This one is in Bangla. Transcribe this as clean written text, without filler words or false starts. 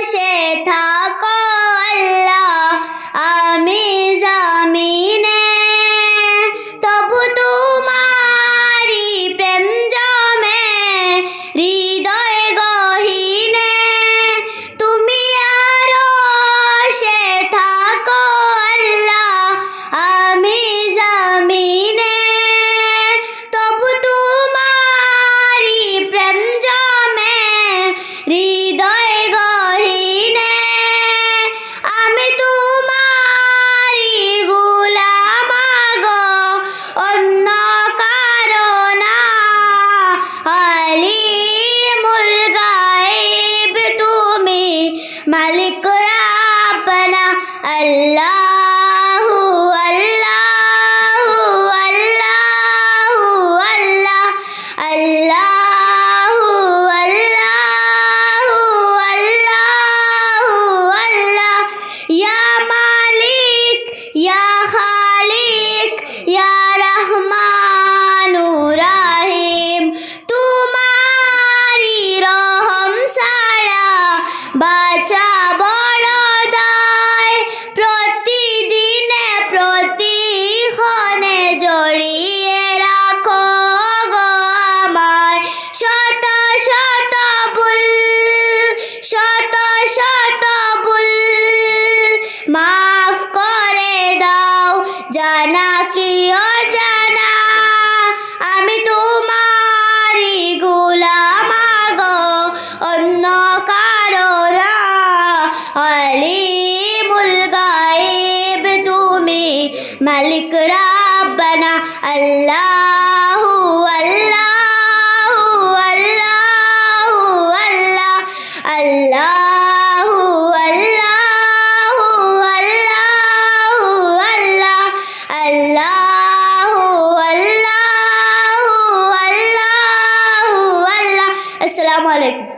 আকাশে থাকো আল্লাহ, আমি জমিনে, তবু তোমারি প্রেম জমে হৃদয় গহীনে। তুমি আরশে থাকো আল্লাহ, আমি জমিনে, তবু তোমারি প্রেম জমে হৃদয় গহীনে। আমি তোমারি গোলাম গো, অন্য কারো না। আলিমুল গায়ব তুমি, মালিক রাব্বানা। আল্লাহু আল্লাহু আল্লাহু আল্লাহ, আল্লাহু আল্লাহু আল্লাহু আল্লাহ। ইয়া মালিক ইয়া খালিক ইয়া রহমানু রাহিম, তোমারি রহম ছাড়া বাঁচা বড় দায়। প্রতিদিনে প্রতিক্ষণে জড়িয়ে রাখো গো আমায়, শত শত ভুল, শত শত ভুল মাফ করে দাও, জানা কি অজানা। আমি তোমারি গোলাম গো, অন্য কারো না। আলিমুল গায়ব তুমি, মালিক রাব্বানা। আল্লাহু আল্লাহু আল্লাহু আল্লাহ, আল্লাহু আল্লাহু আল্লাহু আল্লাহ, আল্লাহু আল্লাহু আল্লাহু আল্লাহ। আসসালামু আলাইকুম।